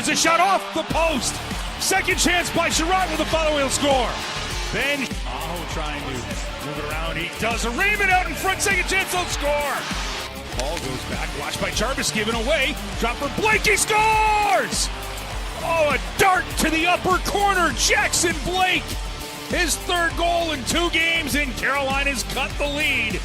Fires a shot off the post. Second chance by Sherratt with a follow. He'll score. Then Aho trying to move it around. He does. A Raymond out in front. Second chance. He'll score. Ball goes back. Watched by Jarvis. Given away. Drop for Blake. He scores. Oh, a dart to the upper corner. Jackson Blake. His third goal in 2 games, and Carolina's cut the lead.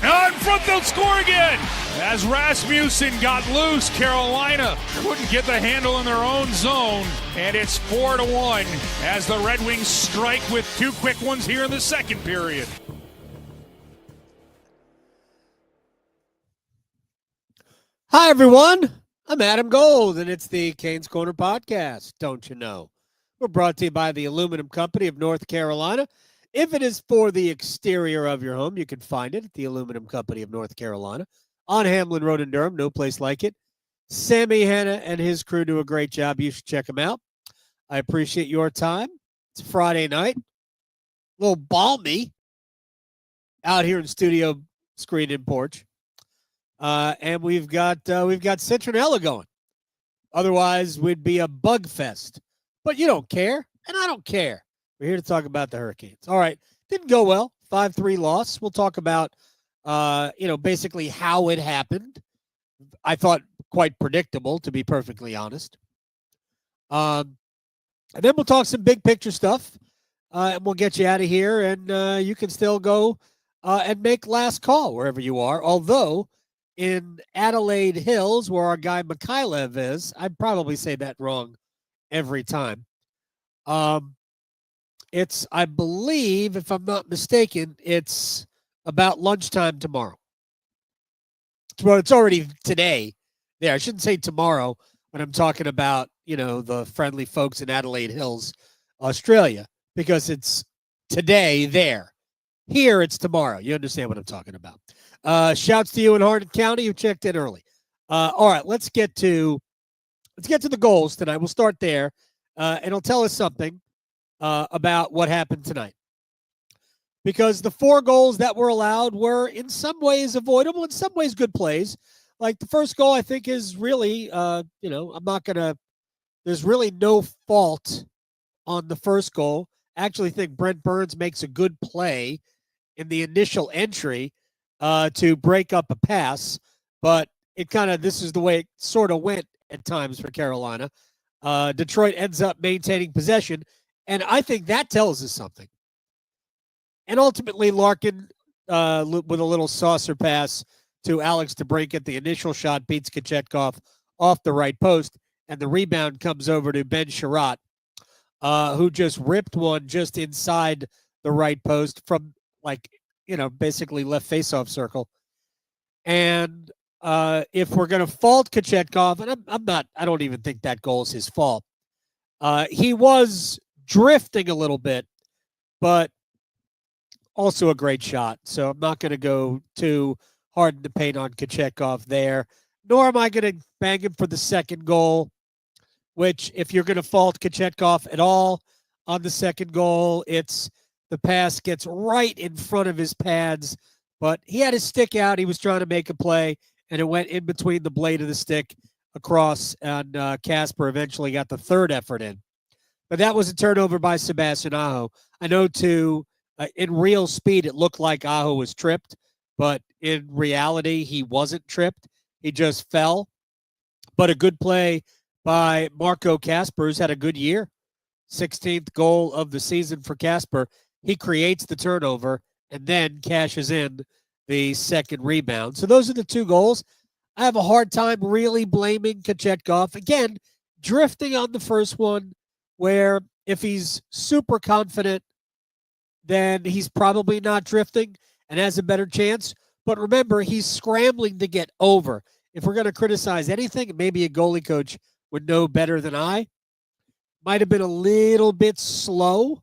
Now in front, they'll score again. As Rasmussen got loose, Carolina couldn't get the handle in their own zone, and it's 4-1 as the Red Wings strike with 2 quick ones here in the second period. Hi, everyone. I'm Adam Gold, and it's the Canes Corner podcast, don't you know? We're brought to you by the Aluminum Company of North Carolina. If it is for the exterior of your home, you can find it at the Aluminum Company of North Carolina on Hamlin Road in Durham. No place like it. Sammy Hanna and his crew do a great job. You should check them out. I appreciate your time. It's Friday night. A little balmy out here in studio, screen and porch. And we've got Citronella going. Otherwise, we'd be a bug fest. But you don't care, and I don't care. We're here to talk about the Hurricanes. All right, didn't go well. 5-3 loss. We'll talk about, basically how it happened. I thought quite predictable, to be perfectly honest. And then we'll talk some big picture stuff, and we'll get you out of here, and you can still go and make last call wherever you are. Although in Adelaide Hills, where our guy Mikhailov is, I'd probably say that wrong every time. It's, I believe, if I'm not mistaken, it's about lunchtime tomorrow. Well, it's already today. There, I shouldn't say tomorrow when I'm talking about, the friendly folks in Adelaide Hills, Australia, because it's today there. Here, it's tomorrow. You understand what I'm talking about. Shouts to you in Hardin County who checked in early. All right, let's get to the goals tonight. We'll start there, and it'll tell us something about what happened tonight. Because the 4 goals that were allowed were in some ways avoidable, in some ways good plays. Like the first goal, I think is really, there's really no fault on the first goal. I actually think Brent Burns makes a good play in the initial entry to break up a pass, but this is the way it sort of went at times for Carolina. Detroit ends up maintaining possession, and I think that tells us something. And ultimately, Larkin, with a little saucer pass to Alex DeBrincat, the initial shot beats Kochetkov off the right post, and the rebound comes over to Ben Sherratt, who just ripped one just inside the right post from, basically left faceoff circle. And if we're going to fault Kochetkov, and I don't even think that goal is his fault. He was drifting a little bit, but also a great shot. So I'm not going to go too hard in the paint on Kochetkov there, nor am I going to bang him for the second goal, which if you're going to fault Kochetkov at all on the second goal, it's the pass gets right in front of his pads, but he had his stick out. He was trying to make a play, and it went in between the blade of the stick across, and Kasper eventually got the third effort in. But that was a turnover by Sebastian Aho. I know, in real speed, it looked like Aho was tripped, but in reality, he wasn't tripped. He just fell. But a good play by Marco Kasper, who's had a good year. 16th goal of the season for Kasper. He creates the turnover and then cashes in the second rebound. So those are the 2 goals. I have a hard time really blaming Kochetkov. Again, drifting on the first one, where if he's super confident, then he's probably not drifting and has a better chance. But remember, he's scrambling to get over. If we're going to criticize anything, maybe a goalie coach would know better than I. Might have been a little bit slow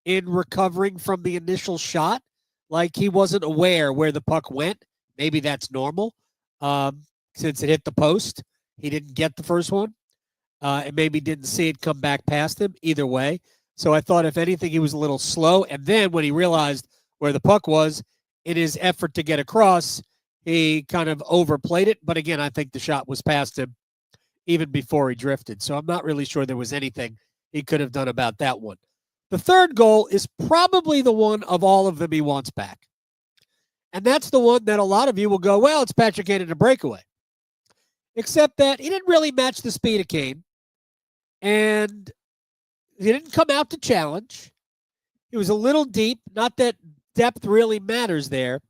in recovering from the initial shot. Like he wasn't aware where the puck went. Maybe that's normal. Since it hit the post, he didn't get the first one. And maybe didn't see it come back past him. Either way. So I thought, if anything, he was a little slow. And then when he realized where the puck was, in his effort to get across, he kind of overplayed it. But again, I think the shot was past him even before he drifted. So I'm not really sure there was anything he could have done about that one. The third goal is probably the one of all of them he wants back. And that's the one that a lot of you will go, well, it's Patrick Kane in a breakaway. Except that he didn't really match the speed of Kane. And he didn't come out to challenge. He was a little deep. Not that depth really matters there.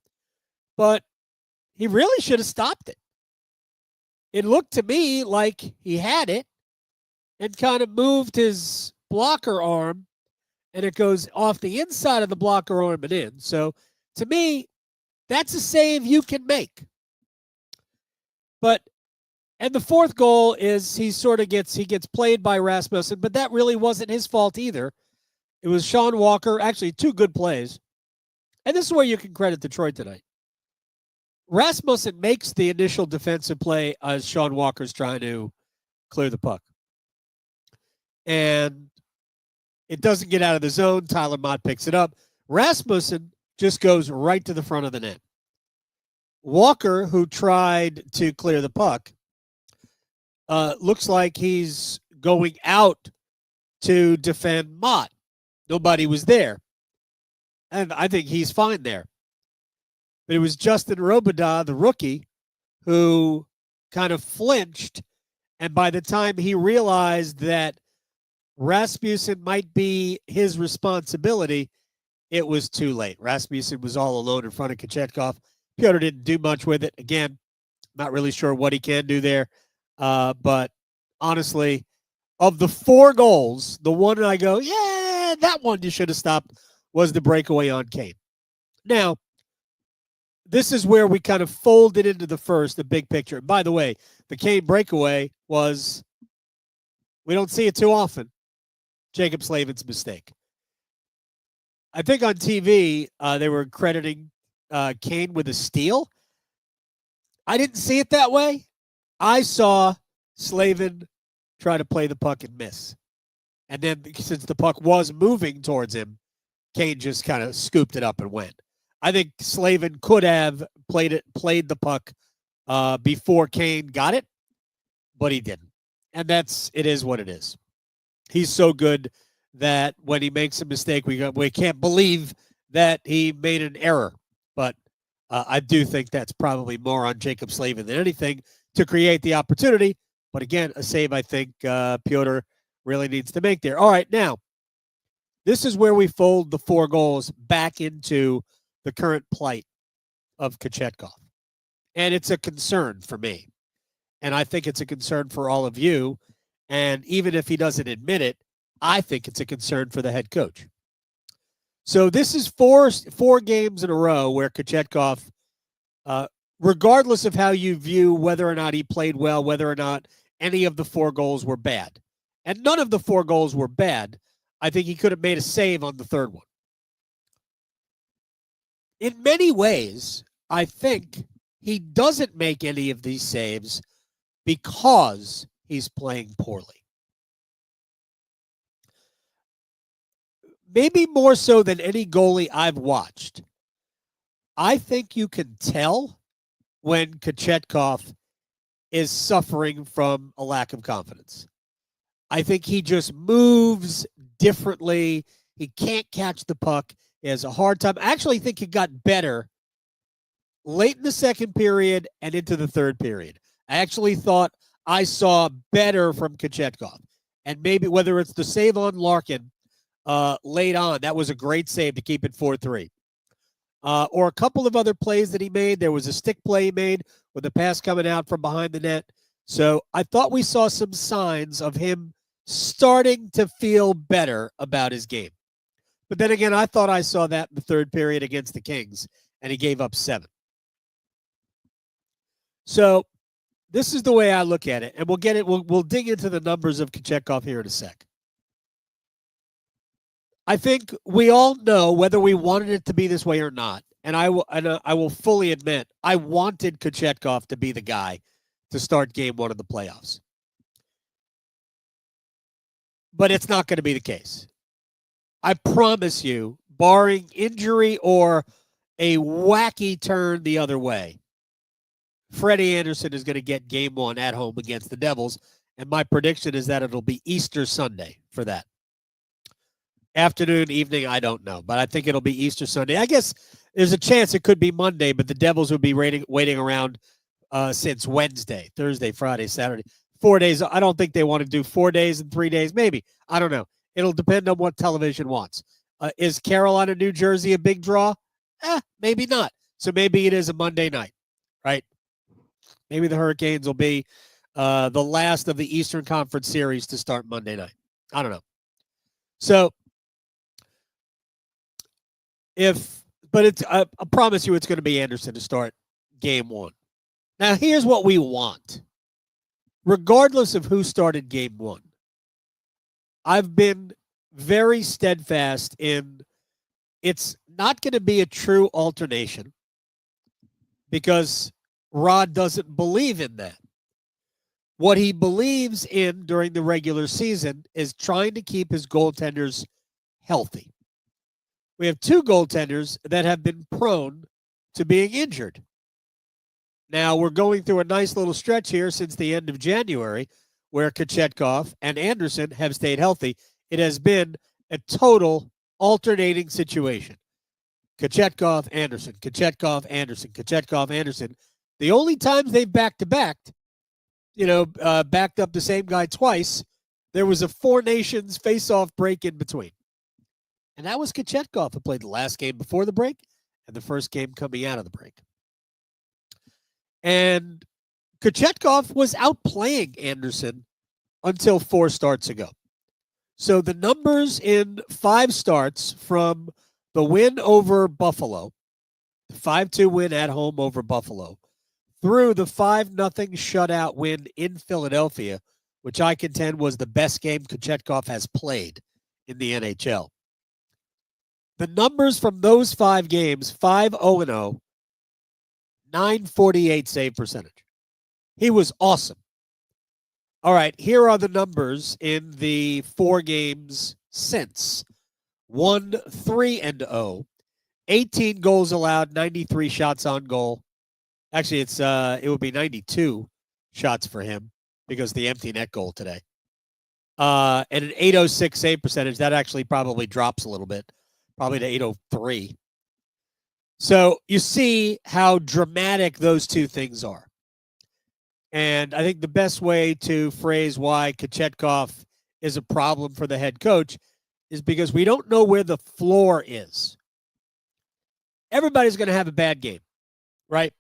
But he really should have stopped it. It looked to me like he had it and kind of moved his blocker arm, and it goes off the inside of the blocker arm and in. So to me, that's a save you can make. And the fourth goal is he gets played by Rasmussen, but that really wasn't his fault either. It was Sean Walker, actually 2 good plays. And this is where you can credit Detroit tonight. Rasmussen makes the initial defensive play as Sean Walker's trying to clear the puck. And it doesn't get out of the zone. Tyler Mott picks it up. Rasmussen just goes right to the front of the net. Walker, who tried to clear the puck, looks like he's going out to defend Mott. Nobody was there. And I think he's fine there. But it was Justin Robidas, the rookie, who kind of flinched. And by the time he realized that Rasmussen might be his responsibility, it was too late. Rasmussen was all alone in front of Kochetkov. Pyotr didn't do much with it. Again, not really sure what he can do there. But honestly, of the 4 goals, the one I go, yeah, that one you should have stopped, was the breakaway on Kane. Now, this is where we kind of folded into the first, the big picture. And by the way, the Kane breakaway was, we don't see it too often, Jacob Slavin's mistake. I think on TV, they were crediting Kane with a steal. I didn't see it that way. I saw Slavin try to play the puck and miss. And then since the puck was moving towards him, Kane just kind of scooped it up and went. I think Slavin could have played the puck before Kane got it, but he didn't. And it is what it is. He's so good that when he makes a mistake, we can't believe that he made an error. But I do think that's probably more on Jacob Slavin than anything to create the opportunity. But again, a save I think Pyotr really needs to make there. All right, now, this is where we fold the 4 goals back into the current plight of Kochetkov. And it's a concern for me. And I think it's a concern for all of you. And even if he doesn't admit it, I think it's a concern for the head coach. So this is four games in a row where Kochetkov, regardless of how you view whether or not he played well, whether or not any of the 4 goals were bad, and none of the 4 goals were bad, I think he could have made a save on the third one. In many ways, I think he doesn't make any of these saves because he's playing poorly. Maybe more so than any goalie I've watched. I think you can tell when Kochetkov is suffering from a lack of confidence. I think he just moves differently. He can't catch the puck. He has a hard time. I actually think it got better late in the second period and into the third period. I actually thought I saw better from Kochetkov. And maybe whether it's the save on Larkin late on, that was a great save to keep it 4-3. Or a couple of other plays that he made. There was a stick play he made with a pass coming out from behind the net. So I thought we saw some signs of him starting to feel better about his game. But then again, I thought I saw that in the third period against the Kings, and he gave up 7. So this is the way I look at it, and we'll get it. We'll dig into the numbers of Kochetkov here in a sec. I think we all know whether we wanted it to be this way or not, and I will fully admit I wanted Kochetkov to be the guy to start game 1 of the playoffs. But it's not going to be the case. I promise you, barring injury or a wacky turn the other way, Freddie Andersen is going to get game 1 at home against the Devils, And my prediction is that it'll be Easter Sunday for that. Afternoon, evening, I don't know. But I think it'll be Easter Sunday. I guess there's a chance it could be Monday, but the Devils would be waiting around since Wednesday, Thursday, Friday, Saturday. 4 days. I don't think they want to do 4 days and 3 days. Maybe. I don't know. It'll depend on what television wants. Is Carolina, New Jersey a big draw? Maybe not. So maybe it is a Monday night, right? Maybe the Hurricanes will be the last of the Eastern Conference series to start Monday night. I don't know. So I promise you it's going to be Andersen to start game one. Now, here's what we want. Regardless of who started game one, I've been very steadfast in it's not going to be a true alternation because Rod doesn't believe in that. What he believes in during the regular season is trying to keep his goaltenders healthy. We have two goaltenders that have been prone to being injured. Now, we're going through a nice little stretch here since the end of January where Kochetkov and Andersen have stayed healthy. It has been a total alternating situation. Kochetkov, Andersen, Kochetkov, Andersen, Kochetkov, Andersen. The only times they've backed-to-backed, backed up the same guy twice, there was a Four Nations face-off break in between. And that was Kochetkov who played the last game before the break and the first game coming out of the break. And Kochetkov was outplaying Andersen until 4 starts ago. So the numbers in 5 starts from the win over Buffalo, the 5-2 win at home over Buffalo, through the 5-0 shutout win in Philadelphia, which I contend was the best game Kochetkov has played in the NHL. The numbers from those 5 games, 5-0-0, 948 save percentage. He was awesome. All right, here are the numbers in the 4 games since. 1-3-0, 18 goals allowed, 93 shots on goal. Actually, it would be 92 shots for him because the empty net goal today. And an 806 save percentage. That actually probably drops a little bit, probably to 803. So you see how dramatic those two things are. And I think the best way to phrase why Kochetkov is a problem for the head coach is because we don't know where the floor is. Everybody's going to have a bad game, right?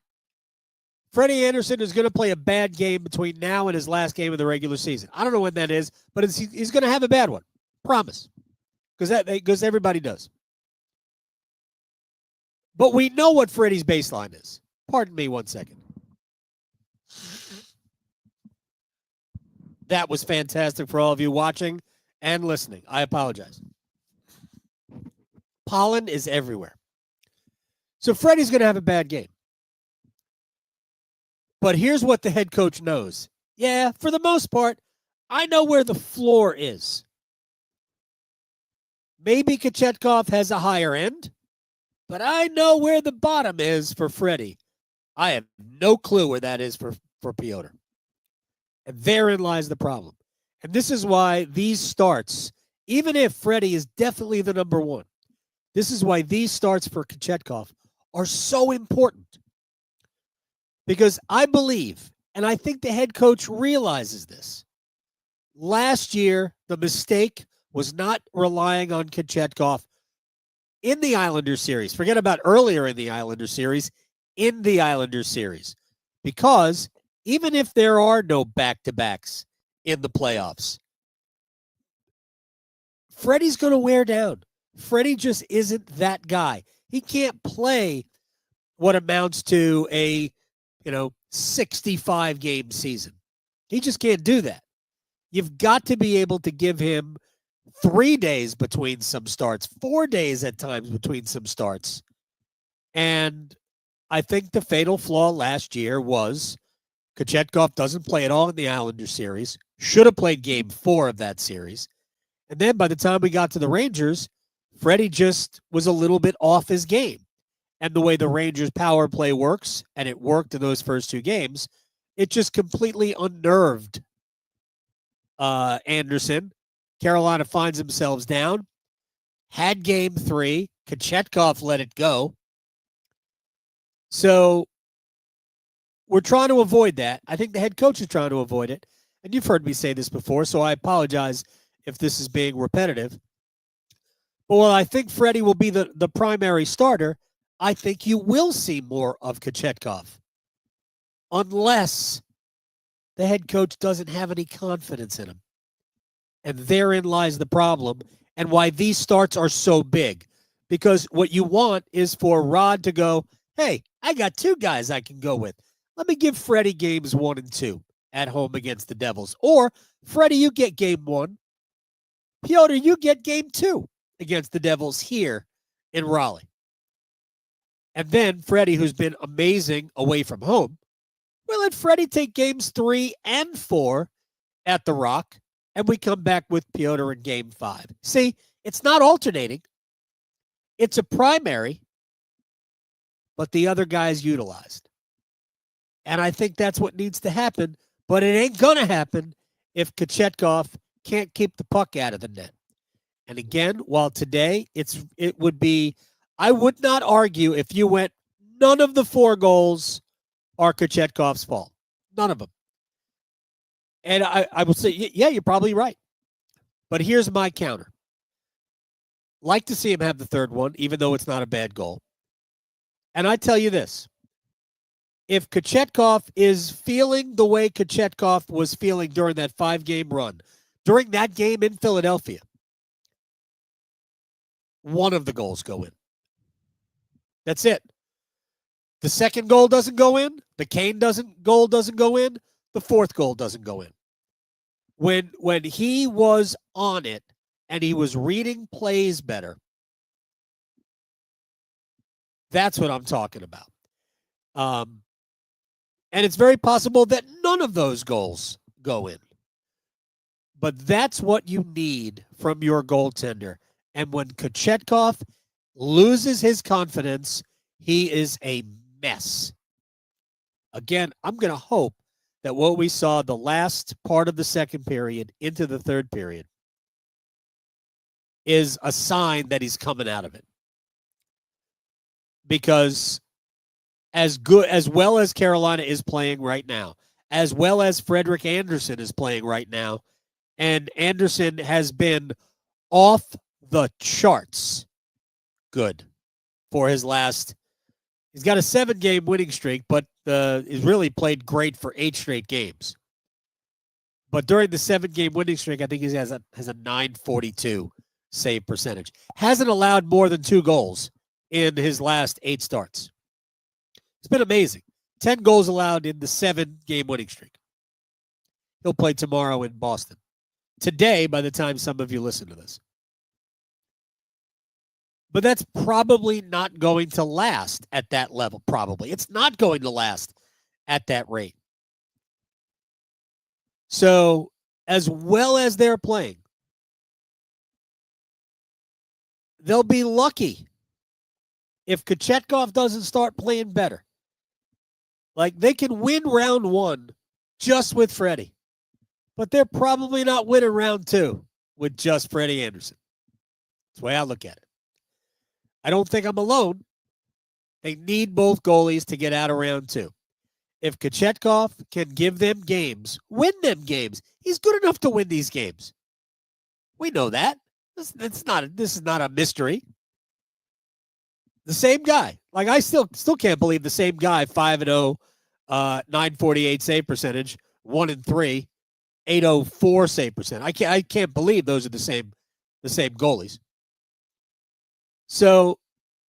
Freddie Andersen is going to play a bad game between now and his last game of the regular season. I don't know when that is, but he's going to have a bad one. Promise. Because everybody does. But we know what Freddie's baseline is. Pardon me 1 second. That was fantastic for all of you watching and listening. I apologize. Pollen is everywhere. So Freddie's going to have a bad game. But here's what the head coach knows. Yeah, for the most part, I know where the floor is. Maybe Kochetkov has a higher end, but I know where the bottom is for Freddie. I have no clue where that is for Pyotr. And therein lies the problem. And this is why these starts, even if Freddie is definitely the number one, this is why these starts for Kochetkov are so important. Because I believe, and I think the head coach realizes this, last year the mistake was not relying on Kochetkov in the Islanders series. Forget about earlier in the Islanders series, in the Islanders series. Because even if there are no back-to-backs in the playoffs, Freddie's going to wear down. Freddie just isn't that guy. He can't play what amounts to a 65-game season. He just can't do that. You've got to be able to give him 3 days between some starts, 4 days at times between some starts. And I think the fatal flaw last year was Kochetkov doesn't play at all in the Islanders series, should have played game 4 of that series. And then by the time we got to the Rangers, Freddie just was a little bit off his game. And the way the Rangers power play works, and it worked in those first 2 games, it just completely unnerved Andersen. Carolina finds themselves down. Had game 3. Kochetkov let it go. So we're trying to avoid that. I think the head coach is trying to avoid it. And you've heard me say this before, so I apologize if this is being repetitive. But while I think Freddie will be the primary starter, I think you will see more of Kochetkov. Unless the head coach doesn't have any confidence in him. And therein lies the problem and why these starts are so big. Because what you want is for Rod to go, hey, I got 2 guys I can go with. Let me give Freddie games 1 and 2 at home against the Devils. Or, Freddie, you get game 1. Pyotr, you get game 2 against the Devils here in Raleigh. And then Freddie, who's been amazing away from home, we'll let Freddie take games 3 and 4 at the Rock, and we come back with Pyotr in game 5. See, it's not alternating. It's a primary, but the other guy is utilized. And I think that's what needs to happen, but it ain't going to happen if Kochetkov can't keep the puck out of the net. And again, while today it would be, I would not argue if you went, none of the 4 goals are Kochetkov's fault. None of them. And I would say, yeah, you're probably right. But here's my counter. Like to see him have the 3rd one, even though it's not a bad goal. And I tell you this. If Kochetkov is feeling the way Kochetkov was feeling during that 5-game run, during that game in Philadelphia, one of the goals go in. That's it. The 2nd goal doesn't go in. The Kane goal doesn't go in. The 4th goal doesn't go in. When he was on it and he was reading plays better, that's what I'm talking about. And it's very possible that none of those goals go in. But that's what you need from your goaltender. And when Kochetkov loses his confidence, he is a mess. Again, I'm going to hope that what we saw the last part of the 2nd period into the 3rd period is a sign that he's coming out of it. Because as well as Carolina is playing right now, as well as Frederik Andersen is playing right now, and Andersen has been off the charts good for his last. He's got a 7-game winning streak, but he's really played great for 8 straight games. But during the 7-game winning streak, I think he has a .942 save percentage. Hasn't allowed more than 2 goals in his last 8 starts. It's been amazing. 10 goals allowed in the 7-game winning streak. He'll play tomorrow in Boston. Today, by the time some of you listen to this. But that's probably not going to last at that level, probably. It's not going to last at that rate. So, as well as they're playing, they'll be lucky if Kochetkov doesn't start playing better. Like, they can win round 1 just with Freddie. But they're probably not winning round 2 with just Freddie Andersen. That's the way I look at it. I don't think I'm alone. They need both goalies to get out of round 2. If Kochetkov can give them games, win them games, he's good enough to win these games. We know that. This is not a mystery. The same guy. Like, I still can't believe the same guy, 5-0, 948 save percentage, 1-3, 804 save percent. I can't believe those are the same goalies. So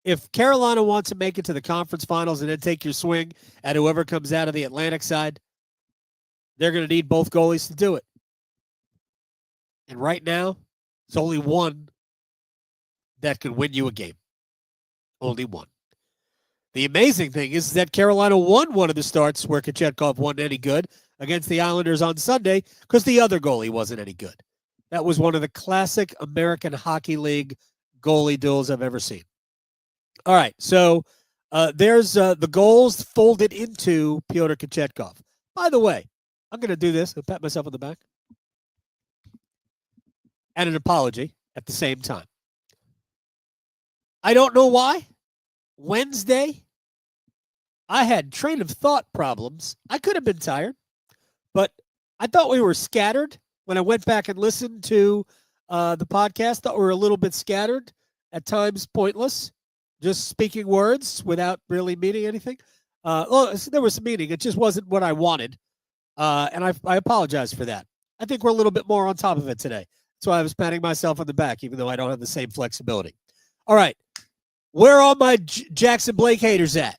if Carolina wants to make it to the conference finals and then take your swing at whoever comes out of the Atlantic side, they're going to need both goalies to do it. And right now, it's only one that could win you a game. Only one. The amazing thing is that Carolina won one of the starts where Kochetkov wasn't any good against the Islanders on Sunday because the other goalie wasn't any good. That was one of the classic American Hockey League goalie duels I've ever seen. All right, so there's the goals folded into Pyotr Kochetkov. By the way, I'm going to do this. I'll pat myself on the back. and an apology at the same time. I don't know why. Wednesday, I had train of thought problems. I could have been tired, but I thought we were scattered when I went back and listened to the podcast. Thought we were a little bit scattered, at times pointless, just speaking words without really meaning anything. There was some meaning. It just wasn't what I wanted, and I apologize for that. I think we're a little bit more on top of it today. That's why I was patting myself on the back, even though I don't have the same flexibility. All right. Where are all my Jackson Blake haters at?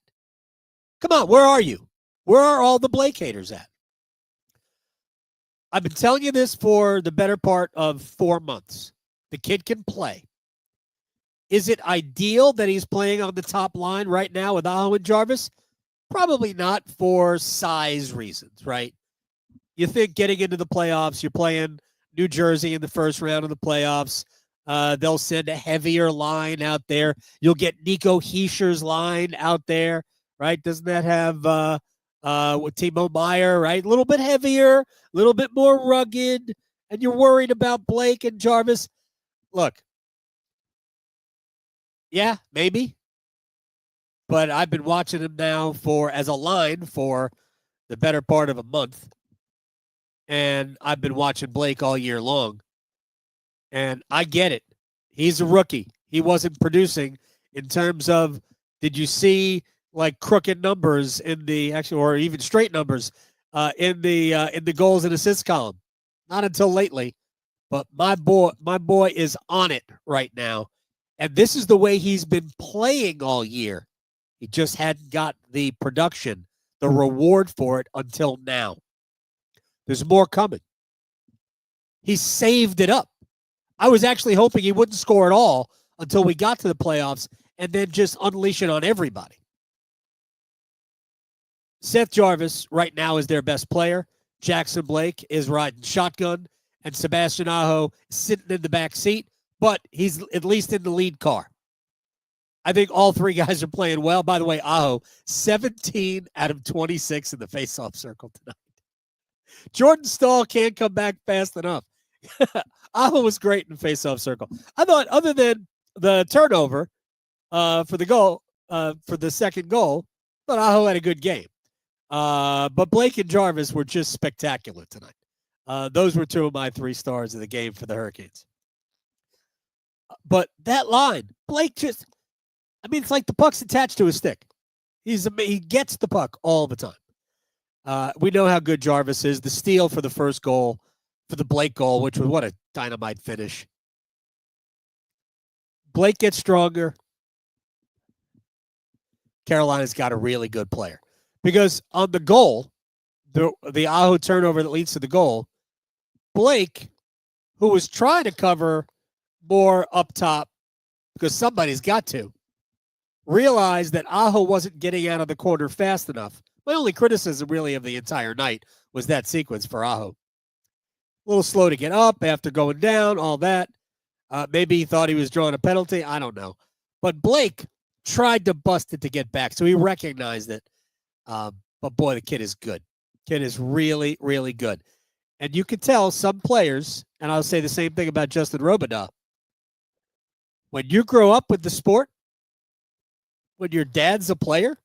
Come on, where are you? Where are all the Blake haters at? I've been telling you this for the better part of 4 months. The kid can play. Is it ideal that he's playing on the top line right now with Aho and Jarvis? Probably not, for size reasons, right? You think getting into the playoffs, you're playing New Jersey in the first round of the playoffs. They'll send a heavier line out there. You'll get Nico Heischer's line out there, right? Doesn't that have Timo Meyer, right? A little bit heavier, a little bit more rugged, and you're worried about Blake and Jarvis. Look, yeah, maybe. But I've been watching him now as a line for the better part of a month. And I've been watching Blake all year long. And I get it. He's a rookie. He wasn't producing in terms of, did you see like crooked numbers or even straight numbers in the goals and assists column? Not until lately. But my boy is on it right now. And this is the way he's been playing all year. He just hadn't got the production, the reward for it until now. There's more coming. He saved it up. I was actually hoping he wouldn't score at all until we got to the playoffs and then just unleash it on everybody. Seth Jarvis right now is their best player. Jackson Blake is riding shotgun, and Sebastian Aho sitting in the back seat, but he's at least in the lead car. I think all three guys are playing well. By the way, Aho, 17 out of 26 in the faceoff circle tonight. Jordan Staal can't come back fast enough. Aho was great in the faceoff circle. I thought, other than the turnover for the goal, for the second goal, I thought Aho had a good game. But Blake and Jarvis were just spectacular tonight. Those were two of my 3 stars of the game for the Hurricanes. But that line, Blake it's like the puck's attached to his stick. He gets the puck all the time. We know how good Jarvis is. The steal for the first goal, for the Blake goal, which was what a dynamite finish. Blake gets stronger. Carolina's got a really good player. Because on the goal, the Aho turnover that leads to the goal, Blake, who was trying to cover more up top because somebody's got to, realized that Aho wasn't getting out of the corner fast enough. My only criticism really of the entire night was that sequence for Aho. A little slow to get up after going down, all that. Maybe he thought he was drawing a penalty. I don't know. But Blake tried to bust it to get back, so he recognized it. But boy, the kid is good. Kid is really, really good. And you can tell some players, and I'll say the same thing about Justin Robidas, when you grow up with the sport, when your dad's a player,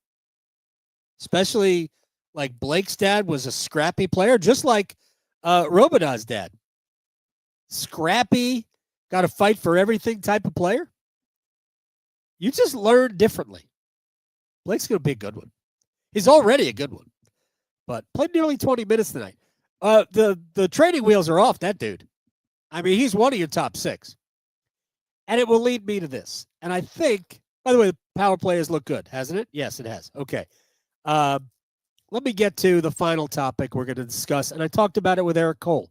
especially like Blake's dad was a scrappy player, just like Robidas' dad. Scrappy, got to fight for everything type of player. You just learn differently. Blake's going to be a good one. He's already a good one, but played nearly 20 minutes tonight. The training wheels are off that dude. I mean, he's one of your top 6. And it will lead me to this. And I think, by the way, the power play has looked good, hasn't it? Yes, it has. Okay. Let me get to the final topic we're going to discuss. And I talked about it with Eric Cole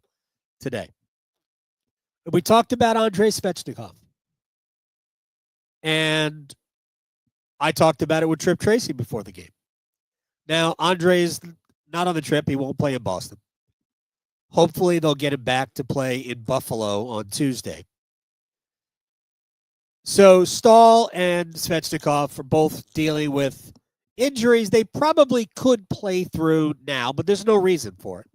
today. We talked about Andrei Svechnikov. And I talked about it with Trip Tracy before the game. Now, Andrei's not on the trip. He won't play in Boston. Hopefully, they'll get him back to play in Buffalo on Tuesday. So Staal and Svechnikov are both dealing with injuries they probably could play through now, but there's no reason for it.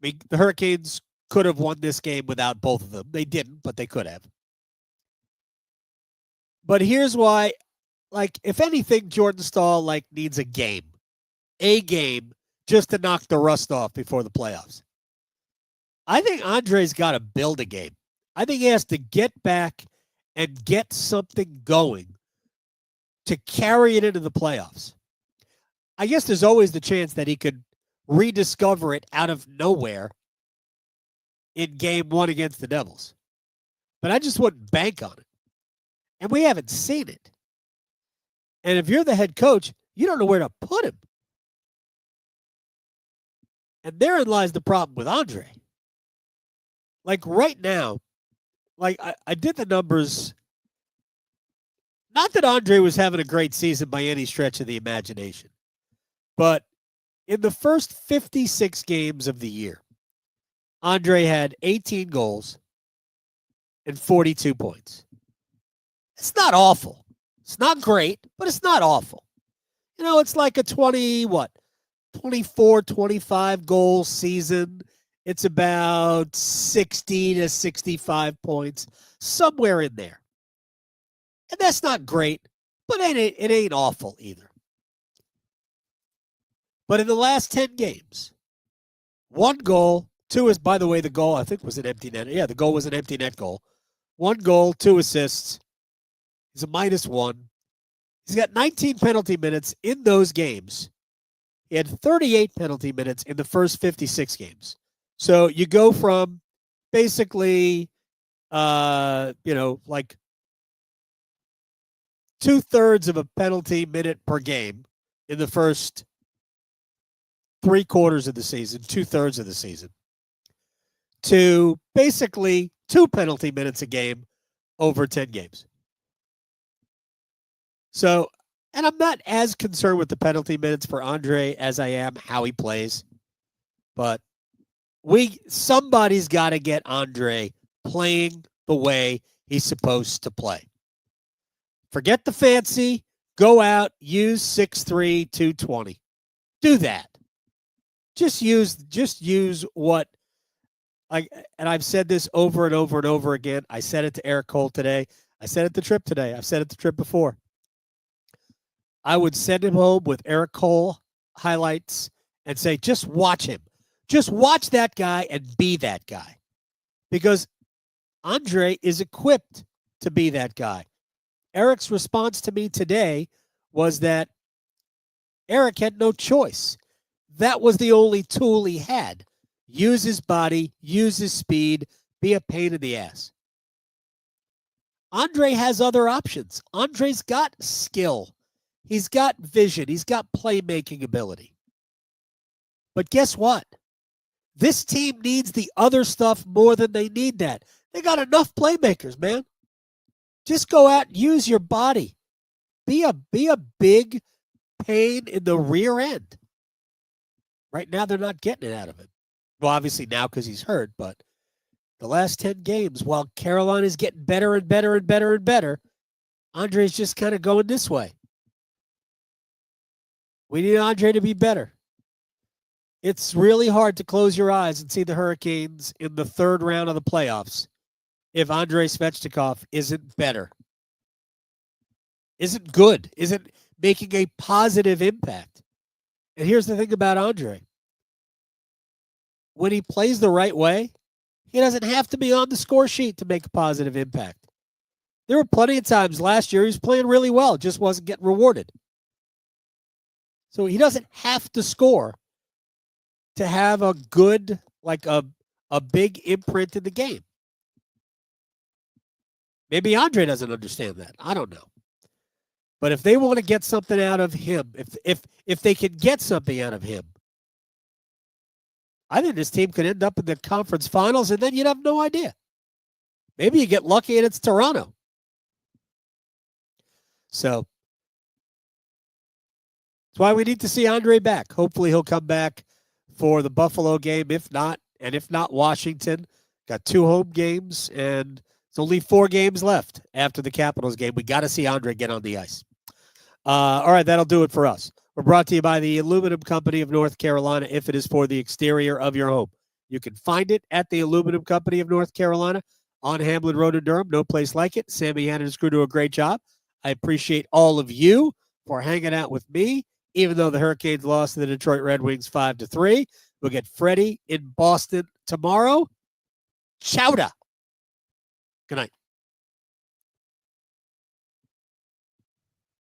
I mean, the Hurricanes could have won this game without both of them. They didn't, but they could have. But here's why, if anything, Jordan Staal, needs a game just to knock the rust off before the playoffs. I think Andrei's got to build a game. I think he has to get back and get something going to carry it into the playoffs. I guess there's always the chance that he could rediscover it out of nowhere in game 1 against the Devils. But I just wouldn't bank on it. And we haven't seen it. And if you're the head coach, you don't know where to put him. And therein lies the problem with Andrei. Right now, I did the numbers. Not that Andrei was having a great season by any stretch of the imagination. But in the first 56 games of the year, Andrei had 18 goals and 42 points. It's not awful. It's not great, but it's not awful. It's like a 24, 25 goal season. It's about 60 to 65 points, somewhere in there. And that's not great, but it ain't awful either. But in the last 10 games, 1 goal, 2 is, by the way, the goal, I think, was an empty net. Yeah, the goal was an empty net goal. 1 goal, 2 assists. He's a -1. He's got 19 penalty minutes in those games. He had 38 penalty minutes in the first 56 games. So you go from basically, 2/3 of a penalty minute per game in the first 3/4 of the season, 2/3 of the season, to basically 2 penalty minutes a game over 10 games. So, and I'm not as concerned with the penalty minutes for Andrei as I am how he plays, but somebody's got to get Andrei playing the way he's supposed to play. Forget the fancy. Go out, use 6'3", 220. Do that. Just use what, and I've said this over and over and over again. I said it to Eric Cole today. I said it to Tripp today. I've said it to Tripp before. I would send him home with Eric Cole highlights and say, just watch him. Just watch that guy and be that guy. Because Andrei is equipped to be that guy. Eric's response to me today was that Eric had no choice. That was the only tool he had. Use his body, use his speed, be a pain in the ass. Andrei has other options. Andrei's got skill. He's got vision. He's got playmaking ability. But guess what? This team needs the other stuff more than they need that. They got enough playmakers, man. Just go out and use your body. Be a big pain in the rear end. Right now, they're not getting it out of him. Well, obviously now because he's hurt, but the last 10 games, while Carolina's getting better and better and better and better, Andrei's just kind of going this way. We need Andrei to be better. It's really hard to close your eyes and see the Hurricanes in the 3rd round of the playoffs if Andrei Svechnikov isn't better, isn't good, isn't making a positive impact. And here's the thing about Andrei. When he plays the right way, he doesn't have to be on the score sheet to make a positive impact. There were plenty of times last year he was playing really well, just wasn't getting rewarded. So he doesn't have to score to have a good, a big imprint in the game. Maybe Andrei doesn't understand that. I don't know. But if they want to get something out of him, if they can get something out of him, I think this team could end up in the conference finals, and then you'd have no idea. Maybe you get lucky and it's Toronto. So that's why we need to see Andrei back. Hopefully he'll come back for the Buffalo game. If not Washington. Got 2 home games, and it's only 4 games left after the Capitals game. We got to see Andrei get on the ice. All right, that'll do it for us. We're brought to you by the Aluminum Company of North Carolina. If it is for the exterior of your home, You can find it at the Aluminum Company of North Carolina on Hamlin Road in Durham. No place like it. Sammy and his crew do a great job. I appreciate all of you for hanging out with me, even though the Hurricanes lost to the Detroit Red Wings 5-3. We'll get Freddie in Boston tomorrow. Chowda. Good night.